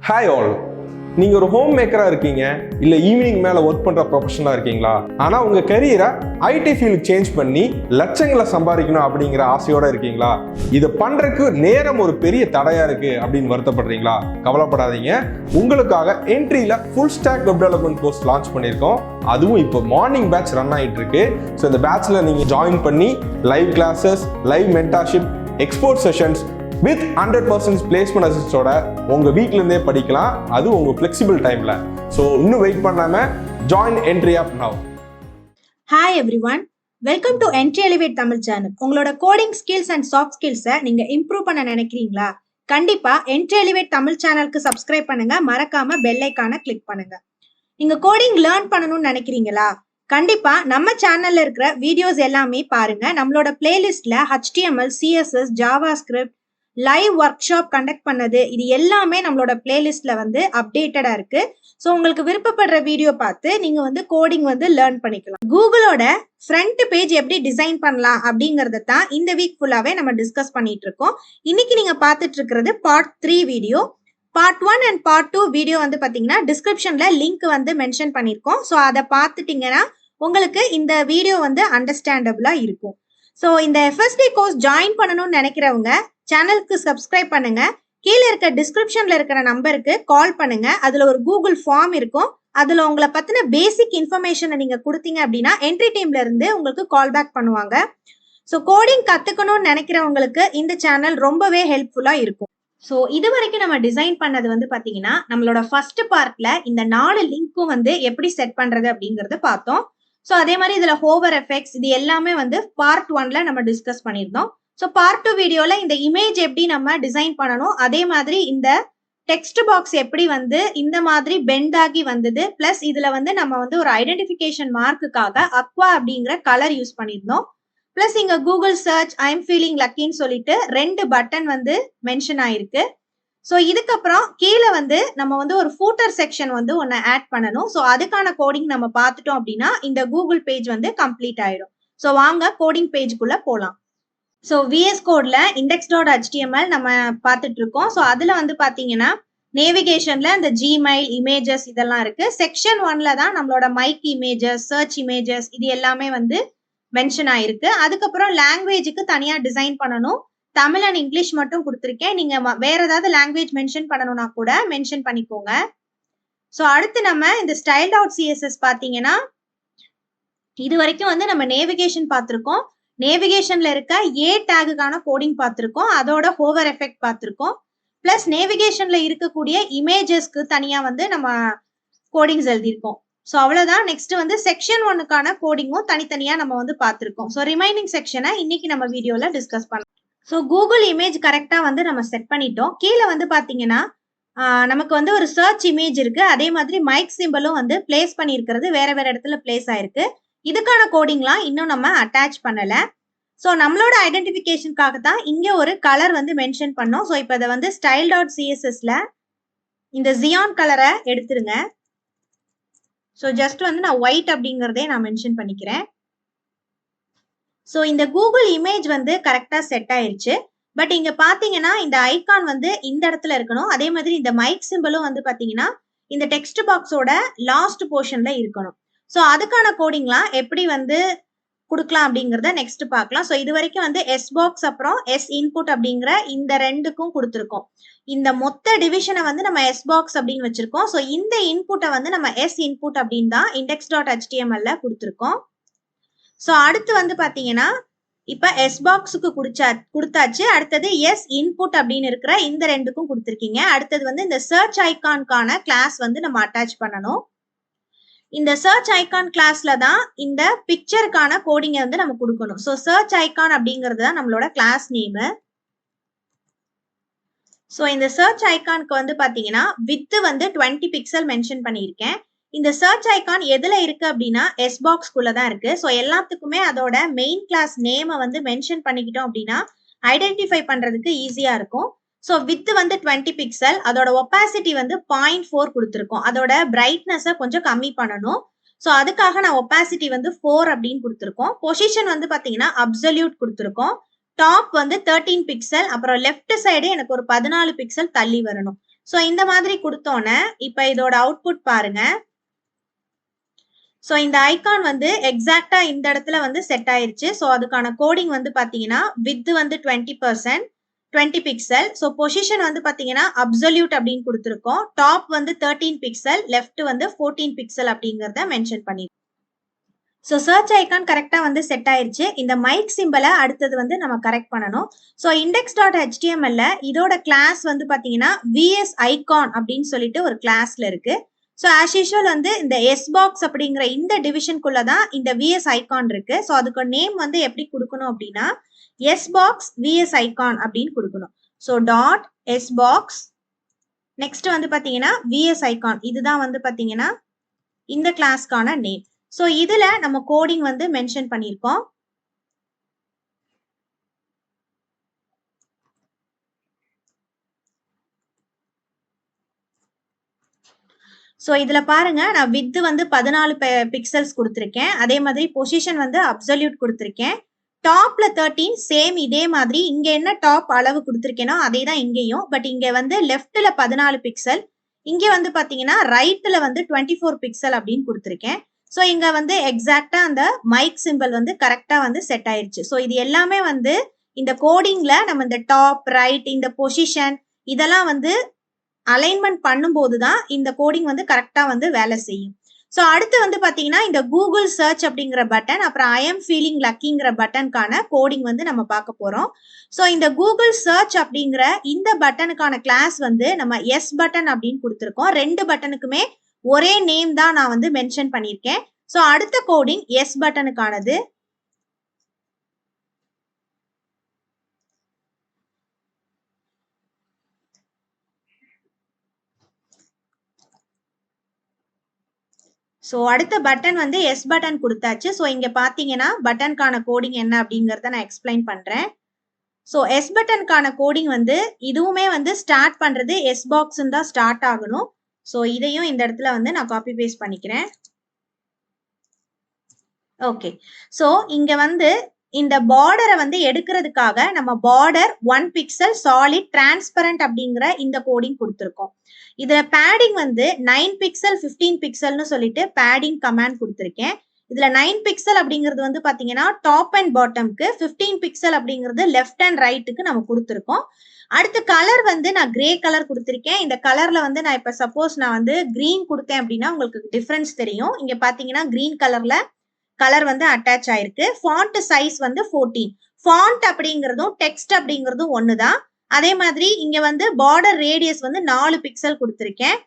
Hi all, நீங்கள் ஒரு home மேக்கராக இருக்கீங்க, இல்லை ஈவினிங் மேலே ஒர்க் பண்ணுற ப்ரொஃபஷனாக இருக்கீங்களா? ஆனால் உங்கள் கரியரை ஐடி ஃபீல்டு சேஞ்ச் பண்ணி லட்சங்களை சம்பாதிக்கணும் அப்படிங்கிற ஆசையோடு இருக்கீங்களா? இதை பண்ணுறதுக்கு நேரம் ஒரு பெரிய தடையாக இருக்குது அப்படின்னு வருத்தப்படுறீங்களா? கவலைப்படாதீங்க, உங்களுக்காக என்ட்ரியில் full stack web development course launch பண்ணியிருக்கோம். அதுவும் இப்போ மார்னிங் பேட்ச் ரன் ஆகிட்டு இருக்கு. ஸோ இந்த பேட்ச்சில் நீங்கள் ஜாயின் பண்ணி live classes, live mentorship, export sessions with 100% placement அசிஸ்டோட உங்கள் வீட்டிலேருந்தே படிக்கலாம், அது உங்கள் ஃப்ளெக்சிபிள் டைமில். ஸோ இன்னும் வெயிட் பண்ணாமல் join Entri app now. Hi everyone, welcome to Entri elevate Tamil channel. உங்களோட கோடிங் ஸ்கில்ஸ் அண்ட் சாஃப்ட் ஸ்கில்ஸை நீங்கள் இம்ப்ரூவ் பண்ண நினைக்கிறீங்களா? கண்டிப்பா என்ட்ரி எலிவேட் தமிழ் சேனலுக்கு சப்ஸ்கிரைப் பண்ணுங்க, மறக்காம பெல் ஐக்கானை கிளிக் பண்ணுங்க. நீங்க கோடிங் லேர்ன் பண்ணணும்னு நினைக்கிறீங்களா? கண்டிப்பா நம்ம சேனல்ல இருக்கிற வீடியோஸ் எல்லாமே பாருங்க. நம்மளோட பிளேலிஸ்ட்ல HTML, CSS, JavaScript, live work shop conduct பண்ணது, இது எல்லாமே நம்மளோட பிளேலிஸ்ட்ல வந்து அப்டேட்டடா இருக்கு. ஸோ உங்களுக்கு விருப்பப்படுற வீடியோ பார்த்து நீங்க வந்து கோடிங் வந்து லேர்ன் பண்ணிக்கலாம். கூகுளோட ஃப்ரண்ட் பேஜ் எப்படி டிசைன் பண்ணலாம் அப்படிங்கறத தான் இந்த வீக் ஃபுல்லாவே நம்ம டிஸ்கஸ் பண்ணிட்டு இருக்கோம். இன்னைக்கு நீங்க பார்த்துட்டு இருக்கிறது Part-3 video. Part-1 and Part-2 video வந்து பாத்தீங்கன்னா டிஸ்கிரிப்ஷன்ல லிங்க் வந்து மென்ஷன் பண்ணிருக்கோம். ஸோ அதை பார்த்துட்டீங்கன்னா உங்களுக்கு இந்த வீடியோ வந்து அண்டர்ஸ்டாண்டபிளா இருக்கும். ஸோ இந்த FSD கோர்ஸ் ஜாயின் பண்ணணும்னு நினைக்கிறவங்க சேனலுக்கு சப்ஸ்கிரைப் பண்ணுங்க. கீழே இருக்க டிஸ்கிரிப்ஷன்ல இருக்கிற நம்பருக்கு கால் பண்ணுங்க. அதுல ஒரு கூகுள் ஃபார்ம் இருக்கும். அதுல உங்களை பத்தின பேசிக் இன்ஃபர்மேஷனை நீங்க கொடுத்தீங்க அப்படின்னா என்ட்ரி டீம்ல இருந்து உங்களுக்கு கால் பேக் பண்ணுவாங்க. ஸோ கோடிங் கத்துக்கணும்னு நினைக்கிறவங்களுக்கு இந்த சேனல் ரொம்பவே ஹெல்ப்ஃபுல்லா இருக்கும். ஸோ இது வரைக்கும் நம்ம டிசைன் பண்ணது வந்து பாத்தீங்கன்னா நம்மளோட ஃபர்ஸ்ட் பார்ட்ல இந்த 4 லிங்க்கும் வந்து எப்படி செட் பண்றது அப்படிங்கறத பார்த்தோம். ஸோ அதே மாதிரி இதுல ஹோவர் எஃபெக்ட்ஸ் இது எல்லாமே வந்து Part-1ல நம்ம டிஸ்கஸ் பண்ணியிருந்தோம். ஸோ Part-2 வீடியோல இந்த இமேஜ் எப்படி நம்ம டிசைன் பண்ணணும், அதே மாதிரி இந்த டெக்ஸ்ட் பாக்ஸ் எப்படி வந்து இந்த மாதிரி பெண்ட் ஆகி வந்தது, பிளஸ் இதுல வந்து நம்ம வந்து ஒரு ஐடென்டிஃபிகேஷன் மார்க்குக்காக அக்வா அப்படிங்கிற கலர் யூஸ் பண்ணியிருந்தோம். பிளஸ் இங்க Google search I am feeling லக்கின்னு சொல்லிட்டு 2 பட்டன் வந்து மென்ஷன் ஆயிருக்கு. ஸோ இதுக்கப்புறம் கீழே வந்து நம்ம வந்து ஒரு ஃபூட்டர் செக்ஷன் வந்து ஒன்று ஆட் பண்ணணும். ஸோ அதுக்கான கோடிங் நம்ம பார்த்துட்டோம் அப்படின்னா இந்த கூகுள் பேஜ் வந்து கம்ப்ளீட் ஆயிடும். ஸோ வாங்க கோடிங் பேஜ்க்குள்ள போகலாம். ஸோ விஎஸ் கோட்ல index.html நம்ம பார்த்துட்டு இருக்கோம். ஸோ அதுல வந்து பாத்தீங்கன்னா நேவிகேஷன்ல இந்த ஜிமெயில் இமேஜஸ் இதெல்லாம் இருக்கு. செக்ஷன் 1ல தான் நம்மளோட மைக் இமேஜஸ், சர்ச் இமேஜஸ் இது எல்லாமே வந்து மென்ஷன் ஆயிருக்கு. அதுக்கப்புறம் லாங்குவேஜுக்கு தனியா டிசைன் பண்ணணும். தமிழ் அண்ட் இங்கிலீஷ் மட்டும் கொடுத்துருக்கேன். நீங்க வேற ஏதாவது லாங்குவேஜ் மென்ஷன் பண்ணணும்னா கூட மென்ஷன் பண்ணிக்கோங்க. ஸோ அடுத்து நம்ம இந்த style.css பாத்தீங்கன்னா இது வரைக்கும் வந்து நம்ம நேவிகேஷன் பார்த்திருக்கோம். நேவிகேஷன்ல இருக்க ஏ டேகுக்கான கோடிங் பார்த்திருக்கோம், அதோட ஹோவர் எஃபெக்ட் பார்த்திருக்கோம். பிளஸ் நேவிகேஷன்ல இருக்கக்கூடிய இமேஜஸ்க்கு தனியா வந்து நம்ம கோடிங்ஸ் எழுதியிருக்கோம். ஸோ அவ்வளவுதான். நெக்ஸ்ட் வந்து செக்ஷன் 1க்கான கோடிங்கும் தனித்தனியா நம்ம வந்து பார்த்திருக்கோம். ஸோ ரிமைனிங் செக்ஷனை இன்னைக்கு நம்ம வீடியோல டிஸ்கஸ் பண்ணலாம். ஸோ கூகுள் இமேஜ் கரெக்டா வந்து நம்ம செட் பண்ணிட்டோம். கீழே வந்து பாத்தீங்கன்னா நமக்கு வந்து ஒரு சர்ச் இமேஜ் இருக்கு, அதே மாதிரி மைக் சிம்பிளும் வந்து பிளேஸ் பண்ணியிருக்கிறது வேற வேற இடத்துல பிளேஸ் ஆயிருக்கு. இதுக்கான கோடிங்லாம் இன்னும் நம்ம அட்டாச் பண்ணல. ஸோ நம்மளோட ஐடென்டிஃபிகேஷனுக்காக தான் இங்க ஒரு கலர் வந்து மென்ஷன் பண்ணோம். ஸோ இப்போ இதை வந்து style.cssல இந்த ஜியான் கலரை எடுத்துருங்க. ஸோ ஜஸ்ட் வந்து நான் ஒயிட் அப்படிங்கிறதே நான் மென்ஷன் பண்ணிக்கிறேன். ஸோ இந்த கூகுள் இமேஜ் வந்து கரெக்டா செட் ஆயிருச்சு. பட் இங்க பாத்தீங்கன்னா இந்த ஐகான் வந்து இந்த இடத்துல இருக்கணும். அதே மாதிரி இந்த மைக் சிம்பிளும் வந்து பாத்தீங்கன்னா இந்த டெக்ஸ்ட் பாக்ஸோட லாஸ்ட் போர்ஷன்ல இருக்கணும். ஸோ அதுக்கான கோடிங்லாம் எப்படி வந்து கொடுக்கலாம் அப்படிங்கிறத நெக்ஸ்ட் பார்க்கலாம். ஸோ இது வரைக்கும் வந்து S பாக்ஸ் அப்புறம் S இன்புட் அப்படிங்கிற இந்த 2க்கும் கொடுத்துருக்கோம். இந்த மொத்த டிவிஷனை வந்து நம்ம S பாக்ஸ் அப்படின்னு வச்சிருக்கோம். ஸோ இந்த இன்புட்டை வந்து நம்ம S இன்புட் அப்படின்னு தான் index.htmlல கொடுத்துருக்கோம். ஸோ அடுத்து வந்து பாத்தீங்கன்னா இப்ப S பாக்ஸுக்கு கொடுத்தாச்சு. அடுத்தது S இன்புட் அப்படின்னு இருக்கிற இந்த 2க்கும் கொடுத்துருக்கீங்க. அடுத்தது வந்து இந்த சர்ச் ஐகான்கான கிளாஸ் வந்து நம்ம அட்டாச் பண்ணணும். இந்த சர்ச் ஐகான் கிளாஸ்ல தான் இந்த பிக்சருக்கான கோடிங்கை வந்து நம்ம கொடுக்கணும். ஸோ சர்ச் ஐகான் அப்படிங்கிறது தான் நம்மளோட கிளாஸ் நேமு. ஸோ இந்த சர்ச் ஐகானுக்கு வந்து பாத்தீங்கன்னா வித் வந்து 20 பிக்சல் மென்ஷன் பண்ணியிருக்கேன். இந்த சர்ச் ஐகான் எதுல இருக்கு அப்படின்னா S பாக்ஸ்குள்ள தான் இருக்கு. ஸோ எல்லாத்துக்குமே அதோட மெயின் கிளாஸ் நேமை வந்து மென்ஷன் பண்ணிக்கிட்டோம் அப்படின்னா ஐடென்டிஃபை பண்றதுக்கு ஈஸியா இருக்கும். ஸோ வித் வந்து 20 பிக்சல், அதோட ஒப்பாசிட்டி வந்து 0.4 கொடுத்துருக்கோம். அதோட பிரைட்னஸை கொஞ்சம் கம்மி பண்ணணும். ஸோ அதுக்காக நான் ஒப்பாசிட்டி வந்து 4 அப்படின்னு கொடுத்துருக்கோம். பொசிஷன் வந்து பாத்தீங்கன்னா அப்சல்யூட் கொடுத்துருக்கோம். டாப் வந்து 13 பிக்சல், அப்புறம் லெஃப்ட் சைடு எனக்கு ஒரு 14 பிக்சல் தள்ளி வரணும். ஸோ இந்த மாதிரி கொடுத்தோன்னே இப்போ இதோட அவுட்புட் பாருங்க. ஸோ இந்த ஐகான் வந்து எக்ஸாக்டா இந்த இடத்துல வந்து செட் ஆயிருச்சு. ஸோ அதுக்கான கோடிங் வந்து பாத்தீங்கன்னா வித் வந்து 20%, 20 பிக்சல். ஸோ பொசிஷன் வந்து பாத்தீங்கன்னா அப்சல்யூட் அப்படின்னு கொடுத்துருக்கோம். டாப் வந்து 13 பிக்சல், லெஃப்ட் வந்து 14 பிக்சல் அப்படிங்கிறத மென்ஷன் பண்ணிருக்கோம். ஸோ சர்ச் ஐக்கான் கரெக்டா வந்து செட் ஆயிருச்சு. இந்த மைக் சிம்பிளை அடுத்தது வந்து நம்ம கரெக்ட் பண்ணணும். ஸோ index.html இதோட கிளாஸ் வந்து பாத்தீங்கன்னா vs icon அப்படின்னு சொல்லிட்டு ஒரு கிளாஸ்ல இருக்கு. ஸோ ஆஸ் யூஷுவல் வந்து இந்த எஸ் பாக்ஸ் அப்படிங்கிற இந்த டிவிஷனுக்குள்ள தான் இந்த விஎஸ் ஐகான் இருக்கு. ஸோ அதுக்கு நேம் வந்து எப்படி கொடுக்கணும் அப்படின்னா எஸ் பாக்ஸ் விஎஸ் ஐகான் அப்படின்னு கொடுக்கணும். So dot S box next வந்து பாத்தீங்கன்னா விஎஸ் ஐகான், இதுதான் வந்து பாத்தீங்கன்னா இந்த கிளாஸ்க்கான நேம். ஸோ இதுல நம்ம கோடிங் வந்து மென்ஷன் பண்ணியிருக்கோம். ஸோ இதுல பாருங்க, நான் வித் வந்து 14 பிக்சல்ஸ் கொடுத்துருக்கேன். அதே மாதிரி பொசிஷன் வந்து அப்சல்யூட் கொடுத்துருக்கேன். டாப்ல 13 சேம் இதே மாதிரி இங்க என்ன டாப் அளவு கொடுத்துருக்கேனோ அதே தான் இங்கேயும். பட் இங்க வந்து லெஃப்ட்ல 14 பிக்சல், இங்க வந்து பாத்தீங்கன்னா ரைட்ல வந்து 24 பிக்சல் அப்படின்னு கொடுத்துருக்கேன். ஸோ இங்க வந்து எக்ஸாக்டா அந்த மைக் சிம்பிள் வந்து கரெக்டா வந்து செட் ஆயிருச்சு. ஸோ இது எல்லாமே வந்து இந்த கோடிங்ல நம்ம இந்த டாப் ரைட் இந்த பொசிஷன் இதெல்லாம் வந்து அலைன்மெண்ட் பண்ணும்போது தான் இந்த கோடிங் வந்து கரெக்டா வந்து வேலை செய்யும். ஸோ அடுத்து வந்து பாத்தீங்கன்னா இந்த கூகுள் சர்ச் அப்படிங்கிற பட்டன், அப்புறம் ஐ எம் ஃபீலிங் லக்கிங்கிற பட்டனுக்கான கோடிங் வந்து நம்ம பார்க்க போறோம். ஸோ இந்த கூகுள் சர்ச் அப்படிங்கிற இந்த பட்டனுக்கான கிளாஸ் வந்து நம்ம எஸ் பட்டன் அப்படின்னு கொடுத்துருக்கோம். ரெண்டு பட்டனுக்குமே ஒரே நேம் தான் நான் வந்து மென்ஷன் பண்ணியிருக்கேன். ஸோ அடுத்த கோடிங் எஸ் பட்டனுக்கானது. ஸோ அடுத்த பட்டன் வந்து எஸ் பட்டன் கொடுத்தாச்சு. ஸோ இங்க பாத்தீங்கன்னா பட்டனுக்கான கோடிங் என்ன அப்படிங்கறத நான் எக்ஸ்பிளைன் பண்றேன். ஸோ எஸ் பட்டனுக்கான கோடிங் வந்து இதுவுமே வந்து ஸ்டார்ட் பண்றது எஸ் பாக்ஸ் தான் ஸ்டார்ட் ஆகணும். ஸோ இதையும் இந்த இடத்துல வந்து நான் காப்பி பேஸ்ட் பண்ணிக்கிறேன். ஓகே, ஸோ இங்க வந்து இந்த பார்டரை வந்து எடுக்கிறதுக்காக நம்ம பார்டர் 1 பிக்சல் சாலிட் டிரான்ஸ்பரண்ட் அப்படிங்கிற இந்த கோடிங் கொடுத்துருக்கோம். இதுல பேடிங் வந்து 9 பிக்சல் 15 பிக்சல்னு சொல்லிட்டு பேடிங் கமாண்ட் கொடுத்துருக்கேன். இதுல 9 பிக்சல் அப்படிங்கிறது வந்து பாத்தீங்கன்னா டாப் அண்ட் பாட்டம்க்கு, 15 பிக்சல் அப்படிங்கிறது லெஃப்ட் அண்ட் ரைட்டுக்கு நம்ம கொடுத்துருக்கோம். அடுத்த கலர் வந்து நான் கிரே கலர் கொடுத்துருக்கேன். இந்த கலர்ல வந்து நான் இப்ப சப்போஸ் நான் வந்து கிரீன் கொடுத்தேன் அப்படின்னா உங்களுக்கு டிஃபரன்ஸ் தெரியும். இங்க பாத்தீங்கன்னா கிரீன் கலர்ல கலர் வந்து அட்டாச் ஆயிருக்கு. ஃபாண்ட் சைஸ் வந்து 14. ஃபாண்ட் அப்படிங்கிறதும் டெக்ஸ்ட் அப்படிங்கிறதும் ஒண்ணுதான். அதே மாதிரி இங்க வந்து பார்டர் ரேடியஸ் வந்து 4 பிக்சல் கொடுத்துருக்கேன்.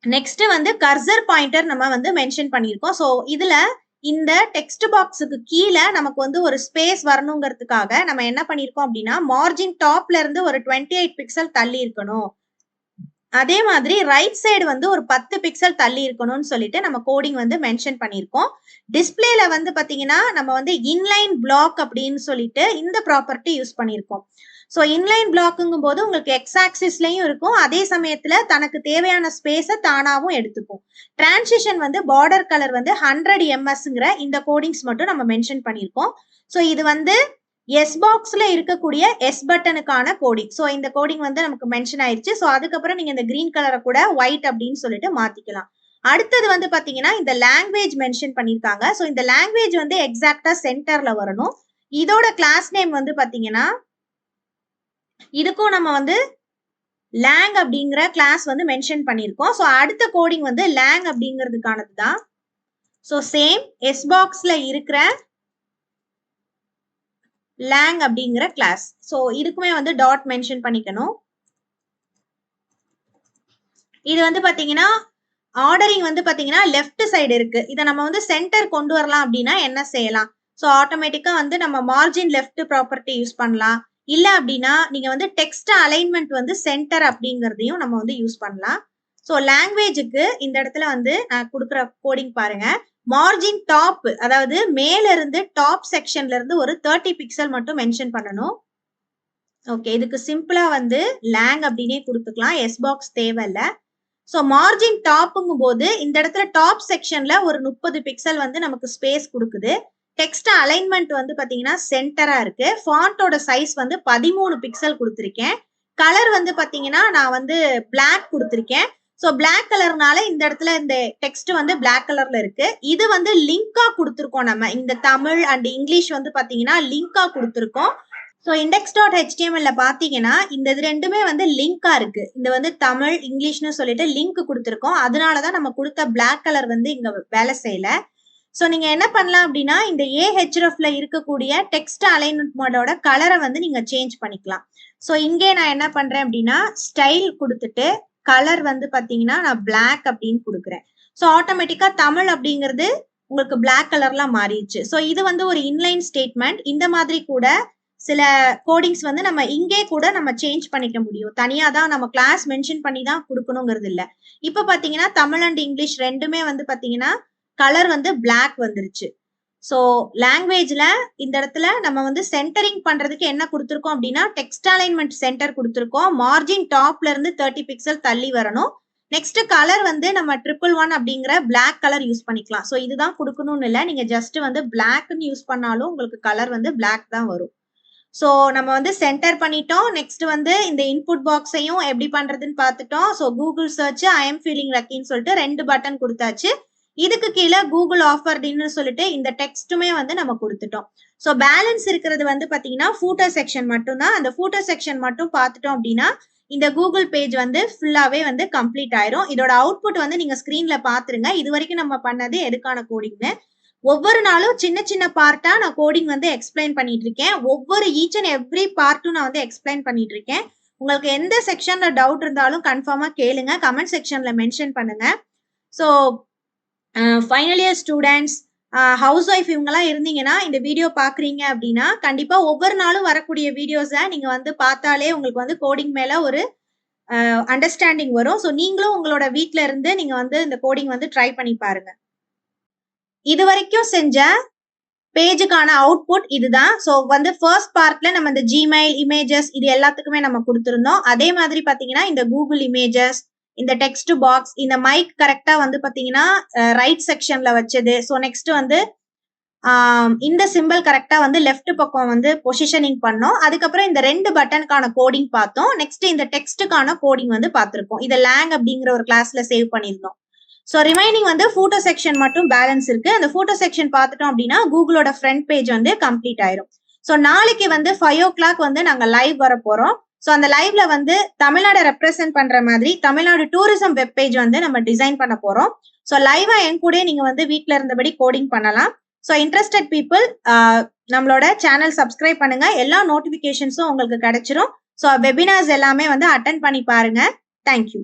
நெக்ஸ்ட் வந்து கர்சர் பாயிண்டர் நம்ம வந்து மென்ஷன் பண்ணியிருக்கோம். ஸோ இதுல இந்த டெக்ஸ்ட் பாக்ஸுக்கு கீழே நமக்கு வந்து ஒரு ஸ்பேஸ் வரணுங்கிறதுக்காக நம்ம என்ன பண்ணியிருக்கோம் அப்படின்னா மார்ஜின் டாப்ல இருந்து ஒரு 28 பிக்சல் தள்ளி இருக்கணும். அதே மாதிரி ரைட் சைடு வந்து ஒரு 10 பிக்சல் தள்ளி இருக்கணும்னு சொல்லிட்டு நம்ம கோடிங் வந்து மென்ஷன் பண்ணியிருக்கோம். டிஸ்பிளேல வந்து பாத்தீங்கன்னா நம்ம வந்து இன்லைன் பிளாக் அப்படின்னு சொல்லிட்டு இந்த ப்ராப்பர்ட்டி யூஸ் பண்ணியிருக்கோம். ஸோ இன்லைன் பிளாக்குங்கும் போது உங்களுக்கு எக்ஸ் ஆக்சிஸ்லயும் இருக்கும், அதே சமயத்துல தனக்கு தேவையான ஸ்பேஸை தானாவும் எடுத்துக்கும். டிரான்சிஷன் வந்து பார்டர் கலர் வந்து 100 ms இந்த கோடிங்ஸ் மட்டும் நம்ம மென்ஷன் பண்ணியிருக்கோம். ஸோ இது வந்து எஸ் பாக்ஸ்ல இருக்கக்கூடிய எஸ் பட்டனுக்கான கோடிங். ஸோ இந்த கோடிங் வந்து நமக்கு மென்ஷன் ஆயிருச்சு. ஸோ அதுக்கப்புறம் நீங்க இந்த கிரீன் கலரை கூட ஒயிட் அப்படின்னு சொல்லிட்டு மாத்திக்கலாம். அடுத்தது வந்து பாத்தீங்கன்னா இந்த லாங்குவேஜ் மென்ஷன் பண்ணிருக்காங்க. ஸோ இந்த லாங்குவேஜ் வந்து எக்ஸாக்டா சென்டர்ல வரணும். இதோட கிளாஸ் நேம் வந்து பாத்தீங்கன்னா இதுக்கும் நம்ம வந்து லாங் அப்படிங்கிற கிளாஸ் வந்து மென்ஷன் பண்ணியிருக்கோம். ஸோ அடுத்த கோடிங் வந்து லாங் அப்படிங்கிறதுக்கானது தான். ஸோ சேம் எஸ் பாக்ஸ்ல இருக்கிற லாங் அப்படிங்கிற கிளாஸ். ஸோ இதுக்குமே வந்து டாட் மென்ஷன் பண்ணிக்கணும். இது வந்து பாத்தீங்கன்னா ஆர்டரிங் வந்து பாத்தீங்கன்னா லெஃப்ட் சைடு இருக்கு. இதை நம்ம வந்து சென்டர் கொண்டு வரலாம் அப்படின்னா என்ன செய்யலாம்? ஸோ ஆட்டோமேட்டிக்கா வந்து நம்ம மார்ஜின் லெஃப்ட் ப்ராப்பர்ட்டி யூஸ் பண்ணலாம். இல்ல அப்படின்னா நீங்க வந்து டெக்ஸ்ட் அலைன்மெண்ட் வந்து சென்டர் அப்படிங்கிறதையும் நம்ம வந்து யூஸ் பண்ணலாம். ஸோ லாங்குவேஜுக்கு இந்த இடத்துல வந்து நான் கொடுக்குற கோடிங் பாருங்க. மார்ஜின் டாப், அதாவது மேல இருந்து டாப் செக்ஷன்ல இருந்து ஒரு 30 பிக்சல் மட்டும் மென்ஷன் பண்ணணும். ஓகே, இதுக்கு சிம்பிளா வந்து லாங் அப்படின்னே கொடுத்துக்கலாம், எஸ் பாக்ஸ் தேவையில்ல. ஸோ மார்ஜின் டாப்புங்கும் போது இந்த இடத்துல டாப் செக்ஷன்ல ஒரு 30 பிக்சல் வந்து நமக்கு ஸ்பேஸ் கொடுக்குது. டெக்ஸ்ட் அலைன்மெண்ட் வந்து பாத்தீங்கன்னா சென்டரா இருக்கு. ஃபாண்டோட சைஸ் வந்து 13 பிக்சல் கொடுத்துருக்கேன். கலர் வந்து பாத்தீங்கன்னா நான் வந்து பிளாக் கொடுத்துருக்கேன். ஸோ பிளாக் கலர்னால இந்த இடத்துல இந்த டெக்ஸ்ட் வந்து பிளாக் கலர்ல இருக்கு. இது வந்து லிங்கா கொடுத்துருக்கோம். நம்ம இந்த தமிழ் அண்ட் இங்கிலீஷ் வந்து பாத்தீங்கன்னா லிங்கா கொடுத்துருக்கோம். ஸோ index.html பாத்தீங்கன்னா இந்த இது ரெண்டுமே வந்து லிங்கா இருக்கு. இந்த வந்து தமிழ் இங்கிலீஷ்னு சொல்லிட்டு லிங்க் கொடுத்துருக்கோம். அதனாலதான் நம்ம கொடுத்த பிளாக் கலர் வந்து இங்க வேலை செய்யல. ஸோ நீங்க என்ன பண்ணலாம் அப்படின்னா இந்த ahrefல இருக்கக்கூடிய டெக்ஸ்ட் அலைன்மெண்ட் மோடோட கலரை வந்து நீங்க சேஞ்ச் பண்ணிக்கலாம். ஸோ இங்கே நான் என்ன பண்றேன் அப்படின்னா ஸ்டைல் கொடுத்துட்டு கலர் வந்து பாத்தீங்கன்னா நான் பிளாக் அப்படின்னு கொடுக்குறேன். ஸோ ஆட்டோமேட்டிக்கா தமிழ் அப்படிங்கிறது உங்களுக்கு பிளாக் கலர்ல மாறிடுச்சு. ஸோ இது வந்து ஒரு இன்லைன் ஸ்டேட்மெண்ட். இந்த மாதிரி கூட சில கோடிங்ஸ் வந்து நம்ம இங்கே கூட நம்ம சேஞ்ச் பண்ணிக்க முடியும். தனியா தான் நம்ம கிளாஸ் மென்ஷன் பண்ணி தான் கொடுக்கணுங்கிறது இல்ல. இப்ப பாத்தீங்கன்னா தமிழ் அண்ட் இங்கிலீஷ் ரெண்டுமே வந்து பாத்தீங்கன்னா கலர் வந்து பிளாக் வந்துருச்சு. ஸோ லாங்குவேஜ்ல இந்த இடத்துல நம்ம வந்து சென்டரிங் பண்றதுக்கு என்ன கொடுத்துருக்கோம் அப்படின்னா டெக்ஸ்ட் அலைன்மெண்ட் சென்டர் கொடுத்துருக்கோம். மார்ஜின் டாப்ல இருந்து 30 பிக்சல் தள்ளி வரணும். நெக்ஸ்ட் கலர் வந்து நம்ம 111 அப்படிங்கிற பிளாக் கலர் யூஸ் பண்ணிக்கலாம். ஸோ இதுதான் கொடுக்கணும்னு இல்லை. நீங்க ஜஸ்ட் வந்து பிளாக்னு யூஸ் பண்ணாலும் உங்களுக்கு கலர் வந்து பிளாக் தான் வரும். ஸோ நம்ம வந்து சென்டர் பண்ணிட்டோம். நெக்ஸ்ட் வந்து இந்த இன்புட் பாக்ஸையும் எப்படி பண்றதுன்னு பார்த்துட்டோம். So Google search I am feeling லக்கின்னு சொல்லிட்டு 2 பட்டன் கொடுத்தாச்சு. இதுக்கு கீழே கூகுள் ஆஃபர்டின்னு சொல்லிட்டு இந்த டெக்ஸ்ட்டுமே வந்து நம்ம கொடுத்துட்டோம். ஸோ பேலன்ஸ் இருக்கிறது வந்து பாத்தீங்கன்னா ஃபூட்டர் செக்ஷன் மட்டும் தான். அந்த ஃபூட்டர் செக்ஷன் மட்டும் பார்த்துட்டோம் அப்படின்னா இந்த கூகுள் பேஜ் வந்து ஃபுல்லாவே வந்து கம்ப்ளீட் ஆயிரும். இதோட அவுட்புட் வந்து நீங்க ஸ்கிரீன்ல பாத்துருங்க. இது வரைக்கும் நம்ம பண்ணது எதுக்கான கோடிங்னு. ஒவ்வொரு நாளும் சின்ன சின்ன பார்ட்டா நான் கோடிங் வந்து எக்ஸ்பிளைன் பண்ணிட்டு இருக்கேன். ஒவ்வொரு ஈச் அண்ட் எவ்ரி பார்ட்டும் நான் வந்து எக்ஸ்பிளைன் பண்ணிட்டு இருக்கேன். உங்களுக்கு எந்த செக்ஷன்ல டவுட் இருந்தாலும் கன்ஃபார்மா கேளுங்க. கமெண்ட் செக்ஷன்ல மென்ஷன் பண்ணுங்க. So final year students, house wife இவங்கெல்லாம் இருந்தீங்கன்னா இந்த வீடியோ பாக்குறீங்க அப்படின்னா கண்டிப்பா ஒவ்வொரு நாளும் வரக்கூடிய வீடியோஸை நீங்க வந்து பார்த்தாலே உங்களுக்கு வந்து கோடிங் மேல ஒரு அண்டர்ஸ்டாண்டிங் வரும். ஸோ நீங்களும் உங்களோட வீட்ல இருந்து நீங்க வந்து இந்த கோடிங் வந்து ட்ரை பண்ணி பாருங்க. இது வரைக்கும் செஞ்ச பேஜுக்கான அவுட்புட் இதுதான். ஸோ வந்து ஃபர்ஸ்ட் பார்ட்ல நம்ம இந்த ஜிமெயில் இமேஜஸ் இது எல்லாத்துக்குமே நம்ம கொடுத்துருந்தோம். அதே மாதிரி பாத்தீங்கன்னா இந்த கூகுள் இமேஜஸ், இந்த டெக்ஸ்ட் பாக்ஸ், இந்த மைக் கரெக்டா வந்து பாத்தீங்கன்னா ரைட் செக்ஷன்ல வச்சது. ஸோ நெக்ஸ்ட் வந்து இந்த சிம்பிள் கரெக்டா வந்து லெஃப்ட் பக்கம் வந்து பொசிஷனிங் பண்ணோம். அதுக்கப்புறம் இந்த 2 பட்டனுக்கான கோடிங் பார்த்தோம். நெக்ஸ்ட் இந்த டெக்ஸ்டுக்கான கோடிங் வந்து பார்த்திருக்கோம். இதை லேங் அப்படிங்கிற ஒரு கிளாஸ்ல சேவ் பண்ணியிருந்தோம். ஸோ ரிமைனிங் வந்து ஃபோட்டோ செக்ஷன் மட்டும் பேலன்ஸ் இருக்கு. அந்த ஃபோட்டோ செக்ஷன் பார்த்துட்டோம் அப்படின்னா கூகுளோட ஃப்ரண்ட் பேஜ் வந்து கம்ப்ளீட் ஆயிரும். ஸோ நாளைக்கு வந்து 5 o'clock வந்து நாங்க லைவ் வர போறோம். ஸோ அந்த லைவ்ல வந்து தமிழ்நாடு ரெப்ரசென்ட் பண்ற மாதிரி தமிழ்நாடு டூரிசம் வெப் பேஜ் வந்து நம்ம டிசைன் பண்ண போறோம். ஸோ லைவா என் கூட நீங்க வந்து வீட்ல இருந்தபடி கோடிங் பண்ணலாம். ஸோ இன்ட்ரெஸ்டட் பீப்புள் நம்மளோட சேனல் சப்ஸ்கிரைப் பண்ணுங்க. எல்லா நோட்டிபிகேஷன்ஸும் உங்களுக்கு கிடைச்சிரும். ஸோ வெபினார்ஸ் எல்லாமே வந்து அட்டென்ட் பண்ணி பாருங்க. தேங்க்யூ.